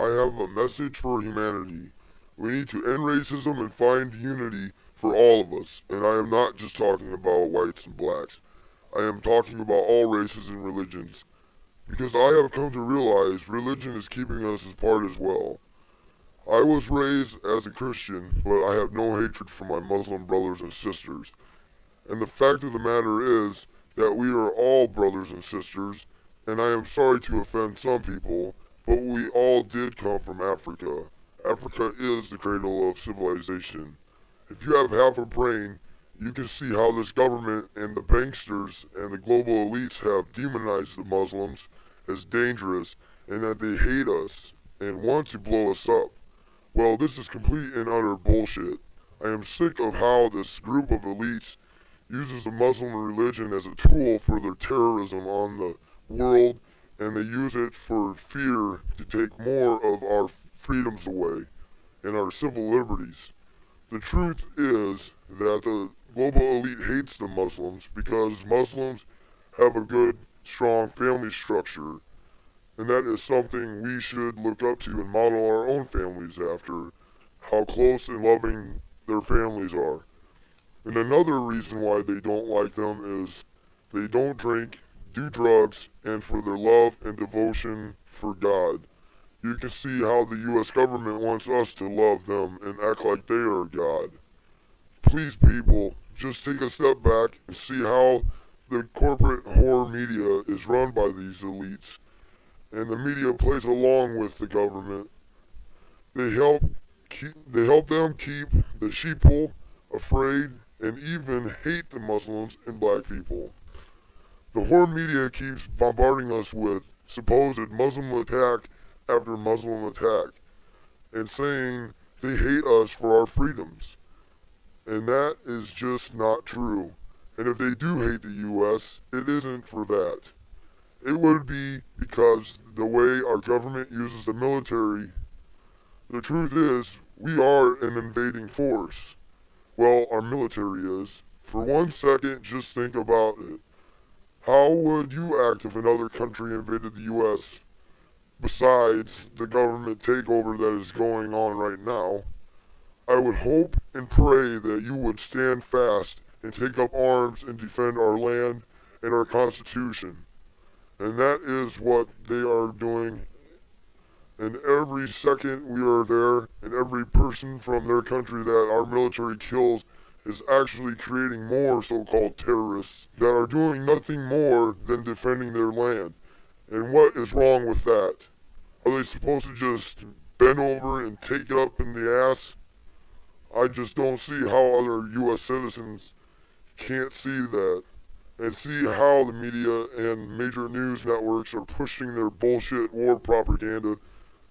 I have a message for humanity. We need to end racism and find unity for all of us. And I am not just talking about whites and blacks. I am talking about all races and religions. Because I have come to realize religion is keeping us apart as well. I was raised as a Christian, but I have no hatred for my Muslim brothers and sisters. And the fact of the matter is that we are all brothers and sisters, and I am sorry to offend some people, but we all did come from Africa. Africa is the cradle of civilization. If you have half a brain, you can see how this government and the banksters and the global elites have demonized the Muslims as dangerous and that they hate us and want to blow us up. Well, this is complete and utter bullshit. I am sick of how this group of elites uses the Muslim religion as a tool for their terrorism on the world, and they use it for fear to take more of our freedoms away and our civil liberties. The truth is that the global elite hates the Muslims because Muslims have a good, strong family structure, and that is something we should look up to and model our own families after, how close and loving their families are. And another reason why they don't like them is they don't drink, do drugs, and for their love and devotion for God. You can see how the US government wants us to love them and act like they are God. Please, people, just take a step back and see how the corporate horror media is run by these elites. And the media plays along with the government. They help them keep the sheeple afraid and even hate the Muslims and black people. The horror media keeps bombarding us with supposed Muslim attack after Muslim attack and saying they hate us for our freedoms. And that is just not true. And if they do hate the US, it isn't for that. It would be because the way our government uses the military. The truth is, we are an invading force. Well, our military is. For 1 second, just think about it. How would you act if another country invaded the US? Besides the government takeover that is going on right now, I would hope and pray that you would stand fast and take up arms and defend our land and our Constitution. And that is what they are doing. And every second we are there, and every person from their country that our military kills is actually creating more so-called terrorists that are doing nothing more than defending their land. And what is wrong with that? Are they supposed to just bend over and take it up in the ass? I just don't see how other US citizens can't see that and see how the media and major news networks are pushing their bullshit war propaganda,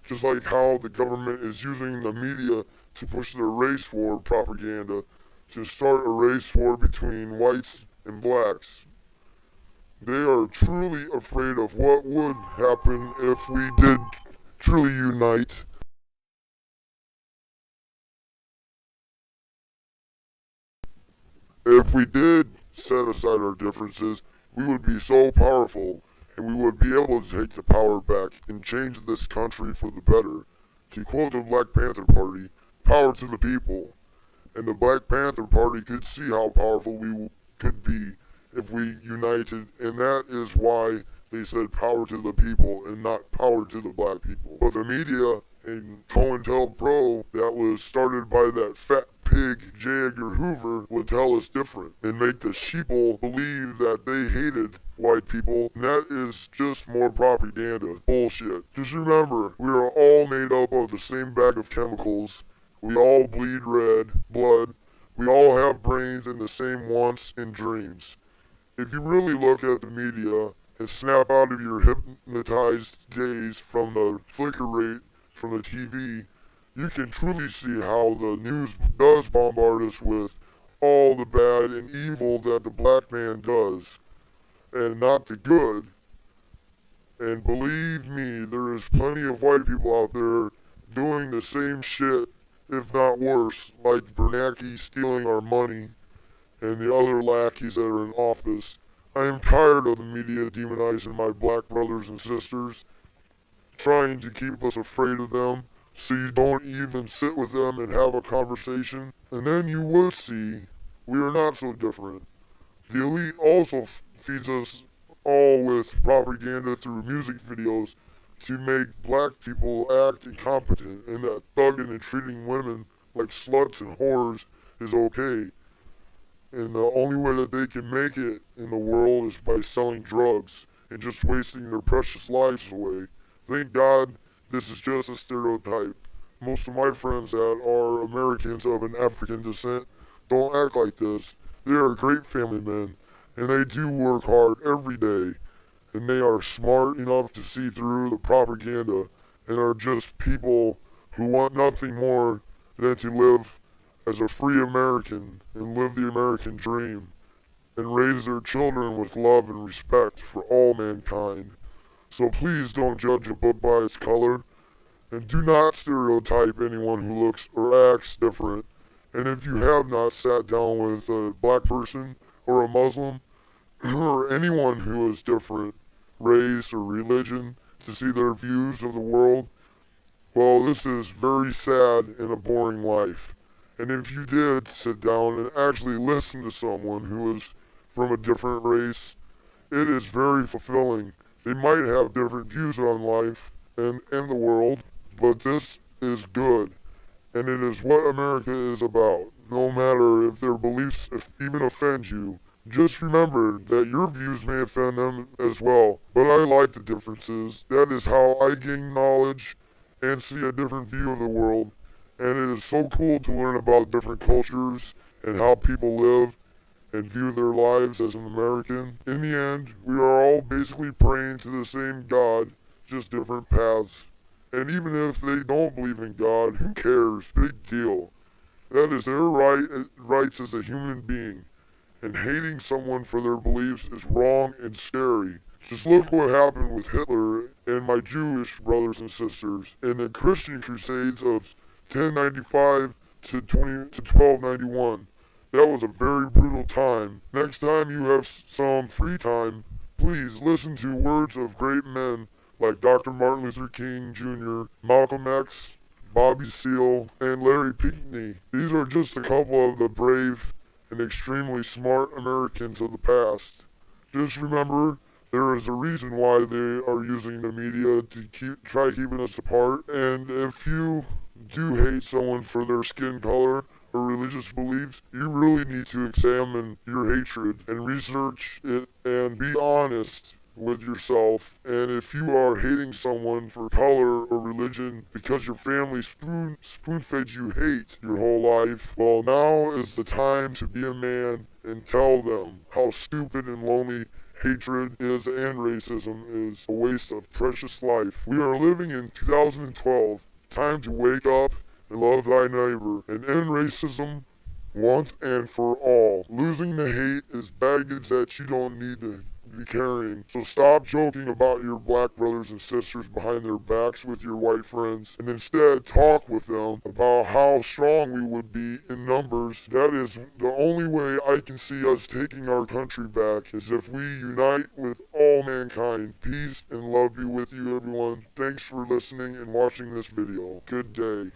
just like how the government is using the media to push their race war propaganda to start a race war between whites and blacks. They are truly afraid of what would happen if we did truly unite. If we did set aside our differences, we would be so powerful and we would be able to take the power back and change this country for the better. To quote the Black Panther Party, power to the people. And the Black Panther Party could see how powerful we could be if we united, and that is why they said power to the people and not power to the black people. But the media and COINTELPRO that was started by that fat pig J. Edgar Hoover would tell us different and make the sheeple believe that they hated white people, and that is just more propaganda bullshit. Just remember, we are all made up of the same bag of chemicals. We all bleed red blood. We all have brains and the same wants and dreams. If you really look at the media and snap out of your hypnotized gaze from the flicker rate from the TV, you can truly see how the news does bombard us with all the bad and evil that the black man does, and not the good. And believe me, there is plenty of white people out there doing the same shit, if not worse, like Bernanke stealing our money and the other lackeys that are in office. I am tired of the media demonizing my black brothers and sisters. trying to keep us afraid of them, so you don't even sit with them and have a conversation. And then you would see we are not so different. The elite also feeds us all with propaganda through music videos to make black people act incompetent and that thugging and treating women like sluts and whores is okay. And the only way that they can make it in the world is by selling drugs and just wasting their precious lives away. Thank God this is just a stereotype. Most of my friends that are Americans of an African descent don't act like this. They are great family men, and they do work hard every day, and they are smart enough to see through the propaganda and are just people who want nothing more than to live as a free American and live the American dream and raise their children with love and respect for all mankind. So please don't judge a book by its color, and do not stereotype anyone who looks or acts different. And if you have not sat down with a black person or a Muslim or anyone who is different, race or religion, to see their views of the world, well, this is very sad and a boring life. And if you did sit down and actually listen to someone who is from a different race, it is very fulfilling. They might have different views on life and the world, but this is good. And it is what America is about. No matter if their beliefs even offend you, just remember that your views may offend them as well. But I like the differences. That is how I gain knowledge and see a different view of the world. And it is so cool to learn about different cultures and how people live and view their lives as an American. In the end, we are all basically praying to the same God, just different paths. And even if they don't believe in God, who cares? Big deal. That is their rights as a human being. And hating someone for their beliefs is wrong and scary. Just look what happened with Hitler and my Jewish brothers and sisters in the Christian Crusades of 1095 to 1291. That was a very brutal time. Next time you have some free time, please listen to words of great men like Dr. Martin Luther King Jr., Malcolm X, Bobby Seale, and Larry Pinckney. These are just a couple of the brave and extremely smart Americans of the past. Just remember, there is a reason why they are using the media to try keeping us apart, and if you do hate someone for their skin color or religious beliefs, you really need to examine your hatred and research it and be honest with yourself. And if you are hating someone for color or religion because your family spoon-fed you hate your whole life, well, now is the time to be a man and tell them how stupid and lonely hatred is and racism is a waste of precious life. We are living in 2012. Time to wake up and love thy neighbor and end racism once and for all. Losing the hate is baggage that you don't need to be carrying. So stop joking about your black brothers and sisters behind their backs with your white friends and instead talk with them about how strong we would be in numbers. That is the only way I can see us taking our country back, is if we unite with all mankind. Peace and love be with you, everyone. Thanks for listening and watching this video. Good day.